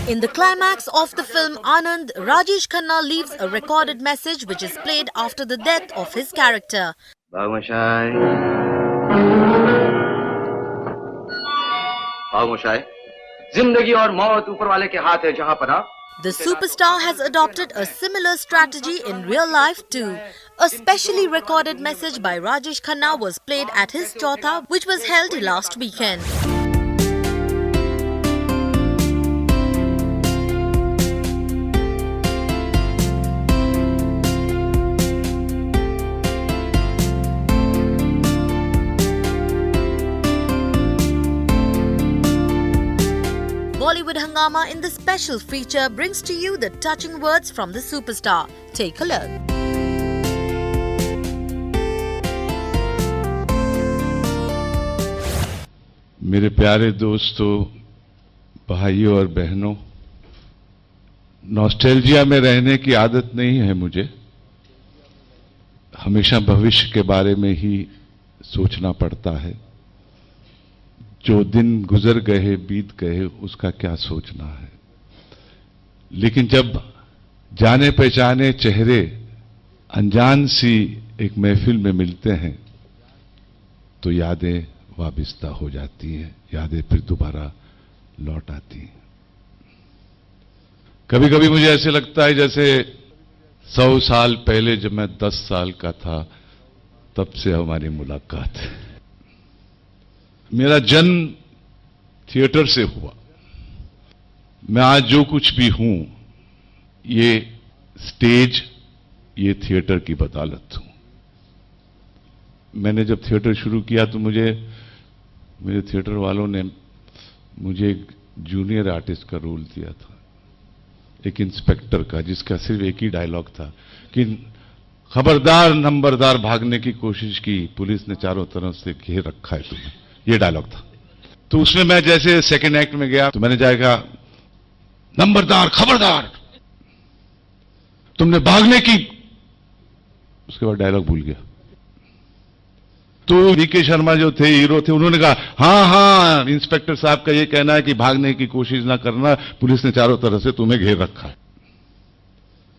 In the climax of the film Anand, Rajesh Khanna leaves a recorded message which is played after the death of his character. The superstar has adopted a similar strategy in real life too. A specially recorded message by Rajesh Khanna was played at his Chautha, which was held last weekend. Bollywood Hungama in the special feature brings to you the touching words from the superstar. Take a look. मेरे प्यारे दोस्तों, भाइयों और बहनों, nostalgia में रहने की आदत नहीं है मुझे। हमेशा भविष्य के बारे में ही सोचना पड़ता है। जो दिन गुजर गए बीत गए उसका क्या सोचना है। लेकिन जब जाने पहचाने चेहरे अनजान सी एक महफिल में मिलते हैं तो यादें वाबिस्ता हो जाती हैं, यादें फिर दोबारा लौट आती हैं। कभी कभी मुझे ऐसे लगता है जैसे 100 साल पहले जब मैं 10 साल का था तब से हमारी मुलाकात है। मेरा जन्म थिएटर से हुआ। मैं आज जो कुछ भी हूं ये स्टेज, ये थिएटर की बदौलत हूं। मैंने जब थिएटर शुरू किया तो मेरे थिएटर वालों ने मुझे एक जूनियर आर्टिस्ट का रोल दिया था, एक इंस्पेक्टर का, जिसका सिर्फ एक ही डायलॉग था कि खबरदार नंबरदार, भागने की कोशिश की, पुलिस ने चारों तरफ से घेर रखा है तुम्हें। ये डायलॉग था। तो उसमें मैं जैसे सेकंड एक्ट में गया तो मैंने जाएगा, नंबरदार, खबरदार, तुमने भागने की। उसके बाद डायलॉग भूल गया। तो वीके शर्मा जो थे, हीरो थे, उन्होंने कहा हां, इंस्पेक्टर साहब का ये कहना है कि भागने की कोशिश ना करना, पुलिस ने चारों तरफ से तुम्हें घेर रखा है।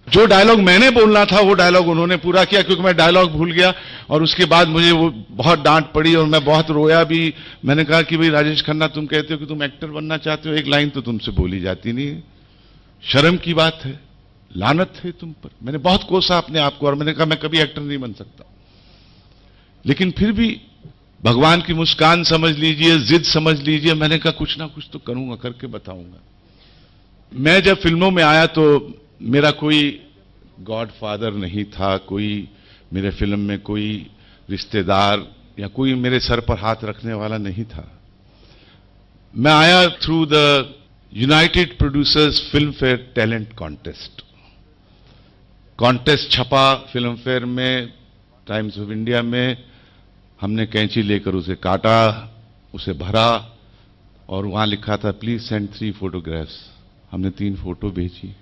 जो डायलॉग मैंने बोलना था वो डायलॉग उन्होंने पूरा किया, क्योंकि मैं डायलॉग भूल गया। और उसके बाद मुझे वो बहुत डांट पड़ी और मैं बहुत रोया भी। मैंने कहा कि भाई राजेश खन्ना, तुम कहते हो कि तुम एक्टर बनना चाहते हो, एक लाइन तो तुमसे बोली जाती नहीं है, शर्म की बात है, लानत है तुम पर। मैंने बहुत कोसा अपने आप को और मैंने कहा मैं कभी एक्टर नहीं बन सकता। लेकिन फिर भी भगवान की मुस्कान समझ लीजिए, जिद समझ लीजिए, मैंने कहा कुछ ना कुछ तो करूंगा, करके बताऊंगा। मैं जब फिल्मों में आया तो मेरा कोई गॉडफादर नहीं था, कोई मेरे फिल्म में कोई रिश्तेदार या कोई मेरे सर पर हाथ रखने वाला नहीं था। मैं आया through the United producers film fair talent contest. Contest छपा फिल्म फेयर में, टाइम्स ऑफ इंडिया में। हमने कैंची लेकर उसे काटा, उसे भरा और वहां लिखा था प्लीज सेंड 3 फोटोग्राफ्स। हमने 3 फोटो भेजी।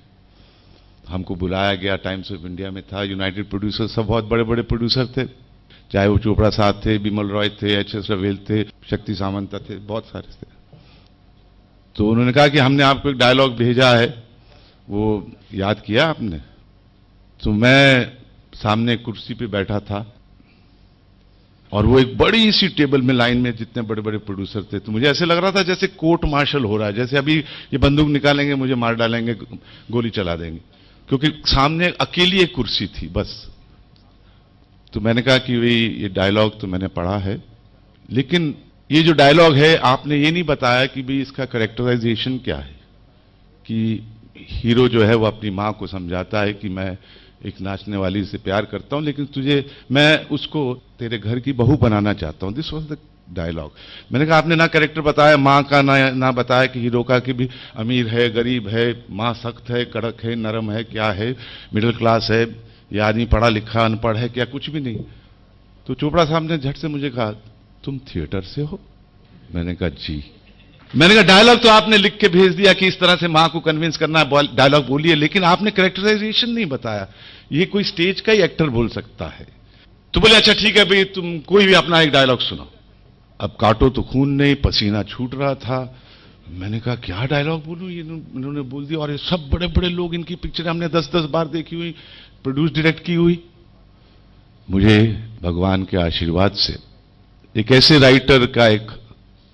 हमको बुलाया गया, टाइम्स ऑफ इंडिया में था। यूनाइटेड प्रोड्यूसर सब बहुत बड़े बड़े प्रोड्यूसर थे, चाहे वो चोपड़ा साहब थे, बिमल रॉय थे, एच.एस. रवेल थे, शक्ति सामंत थे, बहुत सारे थे। तो उन्होंने कहा कि हमने आपको एक डायलॉग भेजा है, वो याद किया आपने? तो मैं सामने कुर्सी पे बैठा था और वो एक बड़ी सी टेबल में लाइन में जितने बड़े बड़े प्रोड्यूसर थे। तो मुझे ऐसे लग रहा था जैसे कोर्ट मार्शल हो रहा है, जैसे अभी ये बंदूक निकालेंगे, मुझे मार डालेंगे, गोली चला देंगे, क्योंकि सामने अकेली एक कुर्सी थी बस। तो मैंने कहा कि भाई ये डायलॉग तो मैंने पढ़ा है, लेकिन ये जो डायलॉग है आपने ये नहीं बताया कि भाई इसका कैरेक्टराइजेशन क्या है। कि हीरो जो है वो अपनी मां को समझाता है कि मैं एक नाचने वाली से प्यार करता हूं, लेकिन मैं उसको तेरे घर की बहू बनाना चाहता हूं। This was the dialogue. मैंने कहा आपने ना कैरेक्टर बताया मां का, ना बताया कि हीरो का कि भी अमीर है, गरीब है, मां सख्त है, कड़क है, नरम है, क्या है, मिडिल क्लास है, या आदमी पढ़ा लिखा अनपढ़ है, क्या, कुछ भी नहीं। तो चोपड़ा साहब ने झट से मुझे कहा तुम थिएटर से हो? मैंने कहा जी। मैंने कहा डायलॉग तो आपने लिख के भेज दिया कि इस तरह से मां को कन्विंस करना है, डायलॉग बोलिए, लेकिन आपने कैरेक्टराइजेशन नहीं बताया। ये कोई स्टेज का ही एक्टर बोल सकता है। तो बोले अच्छा ठीक है भाई, तुम कोई भी अपना एक डायलॉग सुनाओ। अब काटो तो खून नहीं, पसीना छूट रहा था, मैंने कहा क्या डायलॉग बोलूं, ये इन्होंने बोल दिया। और ये सब बड़े बड़े लोग, इनकी पिक्चर हमने 10-10 बार देखी हुई, प्रोड्यूस डायरेक्ट की हुई। मुझे भगवान के आशीर्वाद से एक ऐसे राइटर का एक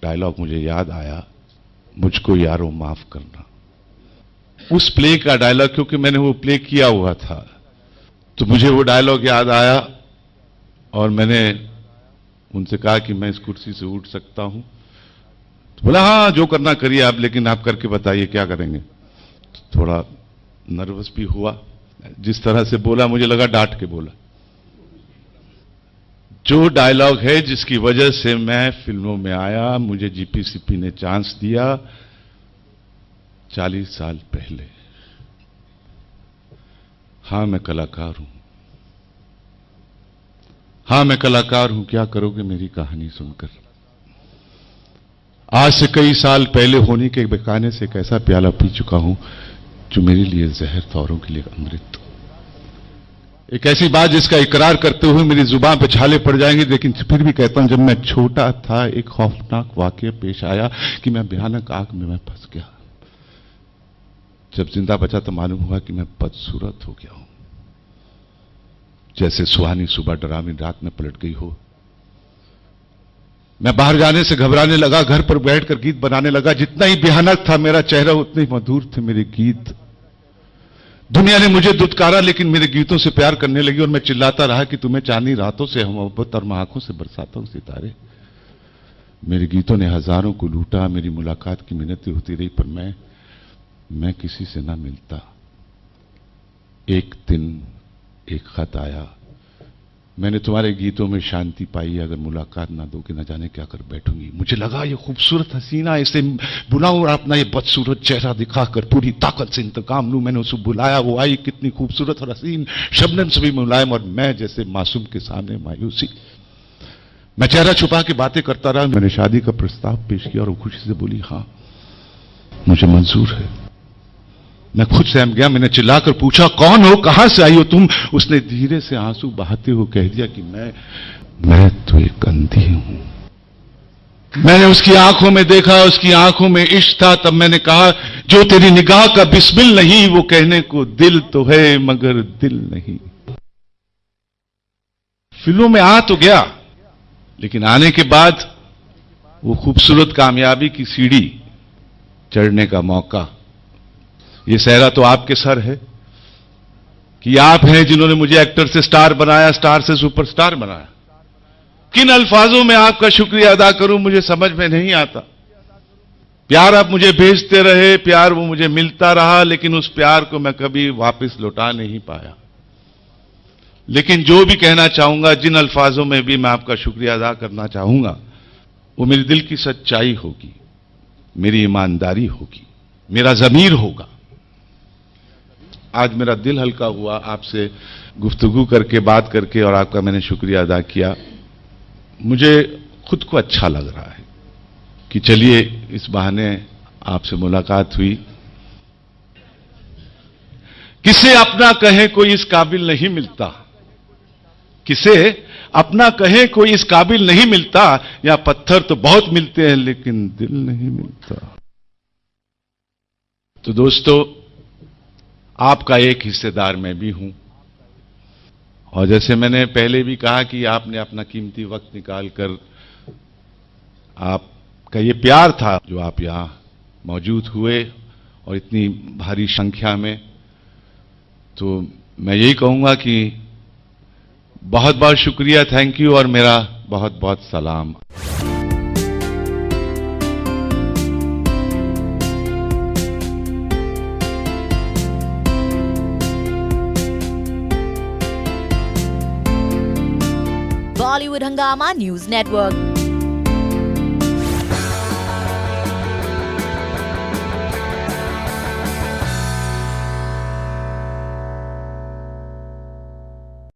डायलॉग मुझे याद आया, मुझको यारों माफ करना। उस प्ले का डायलॉग, क्योंकि मैंने वो प्ले किया हुआ था, तो मुझे वो डायलॉग याद आया और मैंने उनसे कहा कि मैं इस कुर्सी से उठ सकता हूं। तो बोला हाँ जो करना करिए आप, लेकिन आप करके बताइए क्या करेंगे। तो थोड़ा नर्वस भी हुआ, जिस तरह से बोला मुझे लगा डांट के बोला। जो डायलॉग है जिसकी वजह से मैं फिल्मों में आया, मुझे जीपीसीपी ने चांस दिया 40 साल पहले। हां मैं कलाकार हूं, हां मैं कलाकार हूं, क्या करोगे मेरी कहानी सुनकर। आज से कई साल पहले होने के बहाने से एक ऐसा प्याला पी चुका हूं जो मेरे लिए जहर था, औरों के लिए अमृत। एक ऐसी बात जिसका इकरार करते हुए मेरी जुबान पे छाले पड़ जाएंगे, लेकिन फिर भी कहता हूं, जब मैं छोटा था एक खौफनाक वाकया पेश आया कि मैं भयानक आग में मैं फंस गया। जब जिंदा बचा तो मालूम हुआ कि मैं बदसूरत हो गया हूं, जैसे सुहानी सुबह डरावनी रात में पलट गई हो। मैं बाहर जाने से घबराने लगा, घर पर बैठकर गीत बनाने लगा। जितना ही भयानक था मेरा चेहरा, उतने ही मधुर थे मेरे गीत। दुनिया ने मुझे दुत्कारा, लेकिन मेरे गीतों से प्यार करने लगी और मैं चिल्लाता रहा कि तुम्हें चांदनी रातों से मोहब्बत और मैं आंखों से बरसाता हूं सितारे। मेरे गीतों ने हजारों को लूटा, मेरी मुलाकात की मिन्नतें होती रही, पर मैं किसी से ना मिलता। एक दिन एक खत आया, मैंने तुम्हारे गीतों में शांति पाई, अगर मुलाकात ना दोगे न जाने क्या कर बैठूंगी। मुझे लगा ये खूबसूरत हसीना, इसे बुलाऊं और अपना ये बदसूरत चेहरा दिखाकर पूरी ताकत से इंतकाम लूं। मैंने उसे बुलाया, वो आई, कितनी खूबसूरत और हसीन, शबनम से भी मुलायम, और मैं जैसे मासूम के सामने मायूसी। मैं चेहरा छुपा के बातें करता रहा। मैंने शादी का प्रस्ताव पेश किया और वो खुशी से बोली हाँ मुझे मंजूर है। मैं खुद सहम गया। मैंने चिल्लाकर पूछा कौन हो, कहां से आई हो तुम। उसने धीरे से आंसू बहाते हुए कह दिया कि मैं तो एक अंधी हूं। मैंने उसकी आंखों में देखा, उसकी आंखों में इश्क था। तब मैंने कहा जो तेरी निगाह का बिस्मिल नहीं, वो कहने को दिल तो है मगर दिल नहीं। फिल्मों में आ तो गया, लेकिन आने के बाद वो खूबसूरत कामयाबी की सीढ़ी चढ़ने का मौका, ये सहरा तो आपके सर है कि आप हैं जिन्होंने मुझे एक्टर से स्टार बनाया, स्टार से सुपरस्टार बनाया। किन अल्फाजों में आपका शुक्रिया अदा करूं मुझे समझ में नहीं आता। प्यार आप मुझे भेजते रहे, प्यार वो मुझे मिलता रहा, लेकिन उस प्यार को मैं कभी वापस लौटा नहीं पाया। लेकिन जो भी कहना चाहूंगा, जिन अल्फाजों में भी मैं आपका शुक्रिया अदा करना चाहूंगा, वो मेरे दिल की सच्चाई होगी, मेरी ईमानदारी होगी, मेरा ज़मीर होगा। आज मेरा दिल हल्का हुआ आपसे गुफ्तगू करके, बात करके, और आपका मैंने शुक्रिया अदा किया। मुझे खुद को अच्छा लग रहा है कि चलिए इस बहाने आपसे मुलाकात हुई। किसे अपना कहे कोई इस काबिल नहीं मिलता, किसे अपना कहे कोई इस काबिल नहीं मिलता। या पत्थर तो बहुत मिलते हैं लेकिन दिल नहीं मिलता। तो दोस्तों, आपका एक हिस्सेदार मैं भी हूं, और जैसे मैंने पहले भी कहा कि आपने अपना कीमती वक्त निकालकर, आपका ये प्यार था जो आप यहां मौजूद हुए और इतनी भारी संख्या में। तो मैं यही कहूंगा कि बहुत बहुत शुक्रिया, थैंक यू, और मेरा बहुत बहुत सलाम। Bollywood Hungama News Network.